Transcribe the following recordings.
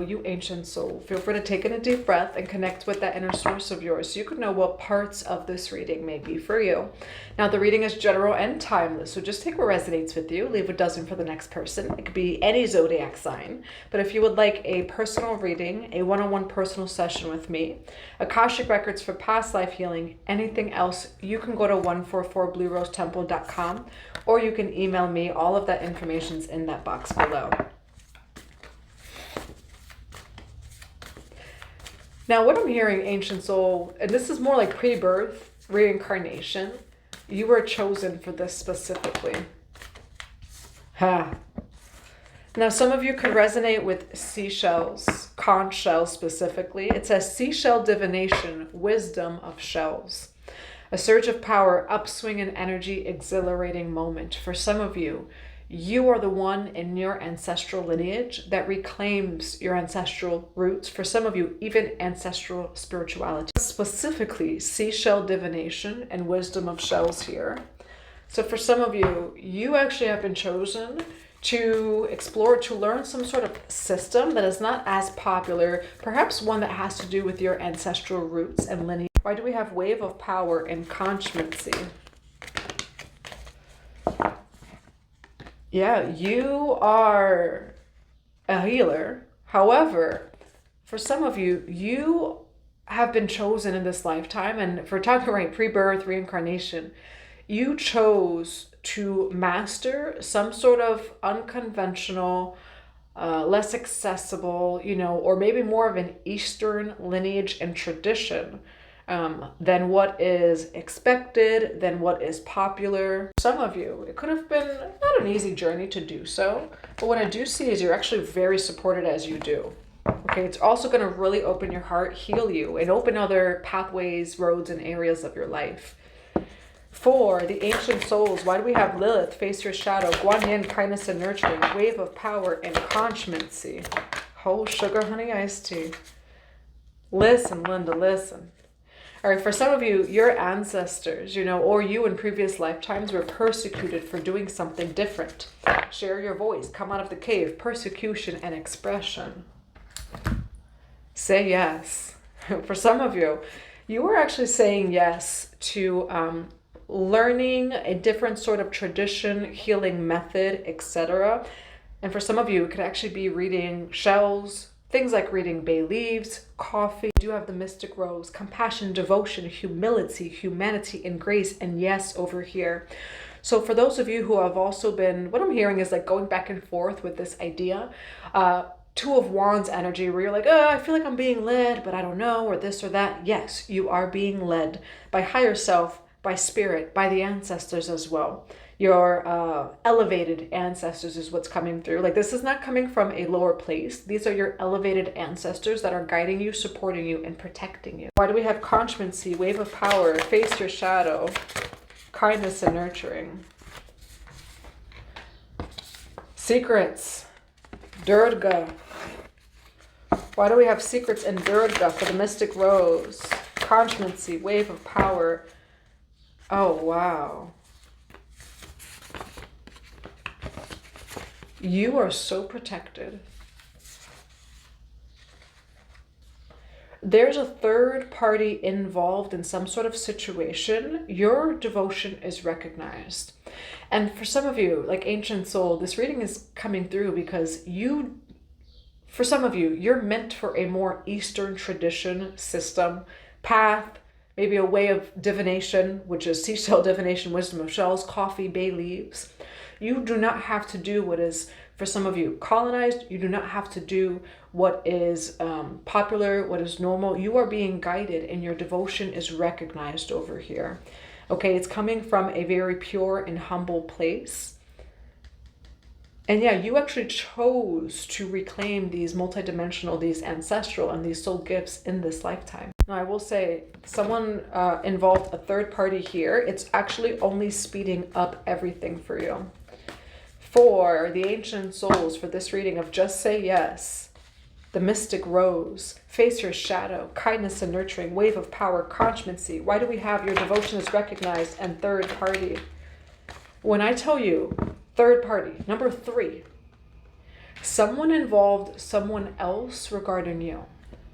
you ancient soul, feel free to take in a deep breath and connect with that inner source of yours so you can know what parts of this reading may be for you. Now, the reading is general and timeless, so just take what resonates with you. Leave what doesn't for the next person. It could be any zodiac sign. But if you would like a personal reading, a one-on-one personal session with me, Akashic Records for past life healing, anything else, you can go to 144bluerosetemple.com, or you can email me. All of that information's in that box below. Now, what I'm hearing, ancient soul, and this is more like pre-birth, reincarnation, you were chosen for this specifically. Ha. Now, some of you can resonate with seashells, conch shells specifically. It says seashell divination, wisdom of shells. A surge of power, upswing in energy, exhilarating moment. For some of you, you are the one in your ancestral lineage that reclaims your ancestral roots. For some of you, even ancestral spirituality. Specifically, seashell divination and wisdom of shells here. So for some of you, you actually have been chosen to explore, to learn some sort of system that is not as popular, perhaps one that has to do with your ancestral roots and lineage. Why do we have wave of power and conchmency? Yeah, you are a healer. However, for some of you, you have been chosen in this lifetime, and if we're talking right, pre-birth, reincarnation, you chose to master some sort of unconventional, less accessible, or maybe more of an Eastern lineage and tradition than what is expected, than what is popular. Some of you, it could have been not an easy journey to do so, but what I do see is you're actually very supported as you do. Okay, it's also going to really open your heart, heal you, and open other pathways, roads, and areas of your life. For the ancient souls, why do we have Lilith, face your shadow, Guan Yin, kindness and nurturing, wave of power, and conchmency? Oh, sugar, honey, iced tea. Listen, Linda, listen. All right, for some of you, your ancestors, or you in previous lifetimes were persecuted for doing something different. Share your voice, come out of the cave, persecution and expression. Say yes. For some of you, you were actually saying yes to learning a different sort of tradition, healing method, etc. And for some of you, it could actually be reading shells, things like reading bay leaves, coffee. You do have the mystic rose, compassion, devotion, humility, humanity, and grace, and yes over here. So for those of you who have also been, what I'm hearing is like going back and forth with this idea, Two of Wands energy where you're like, oh, I feel like I'm being led, but I don't know, or this or that. Yes, you are being led by higher self, by spirit, by the ancestors as well. Your elevated ancestors is what's coming through. Like, this is not coming from a lower place. These are your elevated ancestors that are guiding you, supporting you, and protecting you. Why do we have conchmency, wave of power, face your shadow, kindness and nurturing? Secrets, Durga. Why do we have secrets in Durga for the mystic rose? Conchmency, wave of power. Oh, wow. You are so protected. There's a third party involved in some sort of situation. Your devotion is recognized. And for some of you, like ancient soul, this reading is coming through because for some of you, you're meant for a more Eastern tradition, system, path, maybe a way of divination, which is seashell divination, wisdom of shells, coffee, bay leaves. You do not have to do what is, for some of you, colonized. You do not have to do what is popular, what is normal. You are being guided and your devotion is recognized over here. Okay, it's coming from a very pure and humble place. And yeah, you actually chose to reclaim these multidimensional, these ancestral, and these soul gifts in this lifetime. Now, I will say, someone involved a third party here. It's actually only speeding up everything for you. For the ancient souls, for this reading of Just Say Yes, the mystic rose, face your shadow, kindness and nurturing, wave of power, conchmency. Why do we have your devotion is recognized and third party? When I tell you third party, number 3, Someone involved someone else regarding you.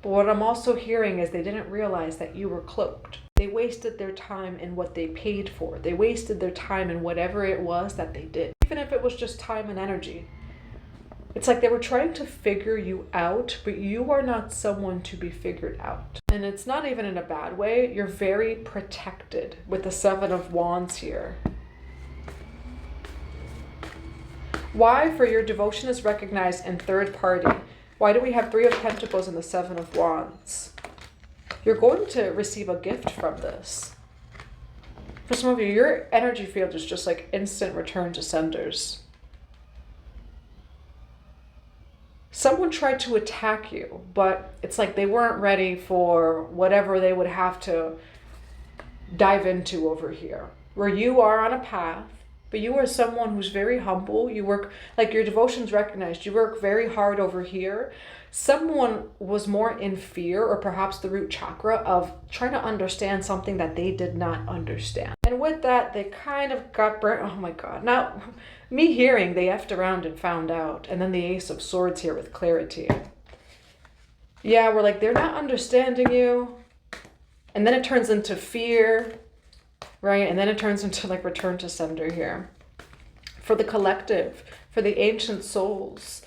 But what I'm also hearing is they didn't realize that you were cloaked. They wasted their time in what they paid for. They wasted their time in whatever it was that they did. Even if it was just time and energy. It's like they were trying to figure you out, but you are not someone to be figured out. And it's not even in a bad way. You're very protected with the 7 of Wands here. Why? For your devotion is recognized in third party. Why do we have 3 of Pentacles and the 7 of Wands? You're going to receive a gift from this. For some of you, your energy field is just like instant return to senders. Someone tried to attack you, but it's like they weren't ready for whatever they would have to dive into over here. Where you are on a path, but you are someone who's very humble. You work, like your devotion's recognized, you work very hard over here. Someone was more in fear, or perhaps the root chakra, of trying to understand something that they did not understand. And with that, they kind of got burnt. Oh my God. Now, me hearing they effed around and found out. And then the Ace of Swords here with clarity. Yeah, we're like, they're not understanding you. And then it turns into fear, right? And then it turns into like return to sender here. For the collective, for the ancient souls.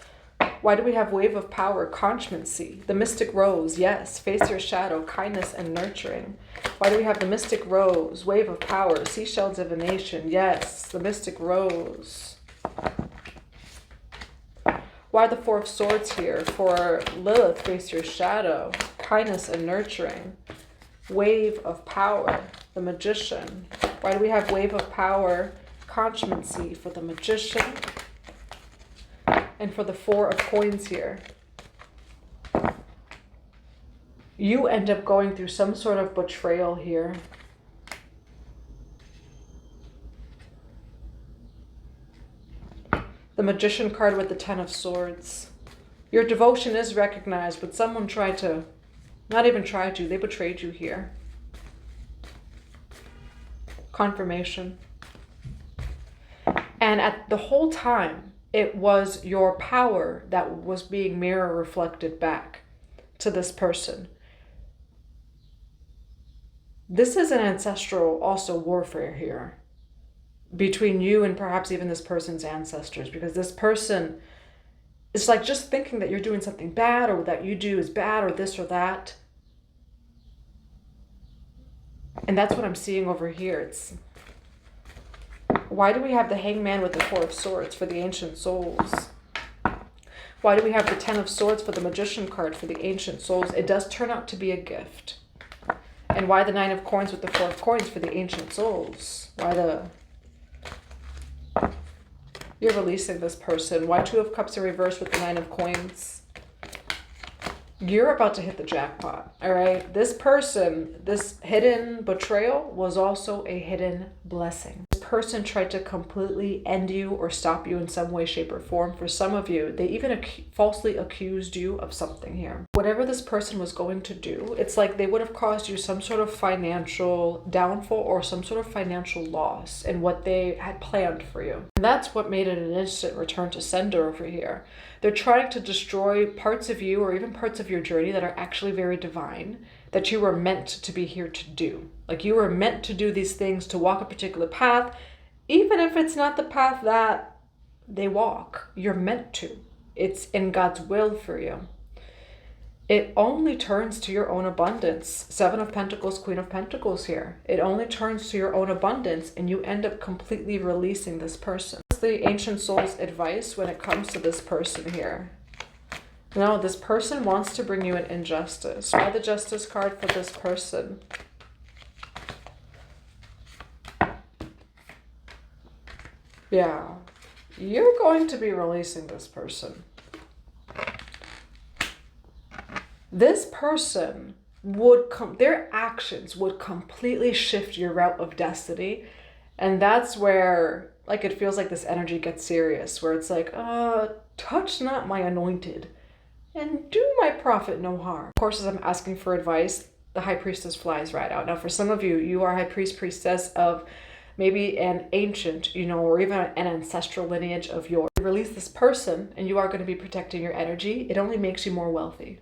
Why do we have wave of power, constancy, the mystic rose? Yes, face your shadow, kindness and nurturing. Why do we have the mystic rose, wave of power, seashell divination? Yes, the mystic rose. Why the 4 of Swords here? For Lilith, face your shadow, kindness and nurturing. Wave of power, the magician. Why do we have wave of power, constancy for the magician? And for the 4 of Coins here, you end up going through some sort of betrayal here. The Magician card with the 10 of Swords. Your devotion is recognized, but someone tried to, not even tried to, they betrayed you here. Confirmation. And at the whole time, it was your power that was being mirror reflected back to this person. This is an ancestral also warfare here between you and perhaps even this person's ancestors, because this person is like just thinking that you're doing something bad, or that you do is bad, or this or that. And that's what I'm seeing over here. It's, why do we have the Hangman with the 4 of Swords for the ancient souls? Why do we have the 10 of Swords for the Magician card for the ancient souls? It does turn out to be a gift. And why the 9 of Coins with the 4 of Coins for the ancient souls? Why the... You're releasing this person. Why 2 of Cups in reverse with the 9 of Coins? You're about to hit the jackpot, all right? This person, this hidden betrayal was also a hidden blessing. This person tried to completely end you or stop you in some way, shape, or form. For some of you, they even falsely accused you of something here. Whatever this person was going to do, it's like they would have caused you some sort of financial downfall or some sort of financial loss in what they had planned for you. And that's what made it an instant return to sender over here. They're trying to destroy parts of you or even parts of your journey that are actually very divine, that you were meant to be here to do. Like you were meant to do these things, to walk a particular path, even if it's not the path that they walk. You're meant to. It's in God's will for you. It only turns to your own abundance. 7 of Pentacles, Queen of Pentacles here. It only turns to your own abundance, and you end up completely releasing this person. What's the ancient soul's advice when it comes to this person here? No, this person wants to bring you an injustice. Why the Justice card for this person? Yeah, you're going to be releasing this person. This person would their actions would completely shift your route of destiny. And that's where, like, it feels like this energy gets serious, where it's like, touch not my anointed and do my prophet no harm. Of course, as I'm asking for advice, the High Priestess flies right out. Now, for some of you, you are High Priest, Priestess of maybe an ancient, or even an ancestral lineage of yours. You release this person and you are going to be protecting your energy. It only makes you more wealthy.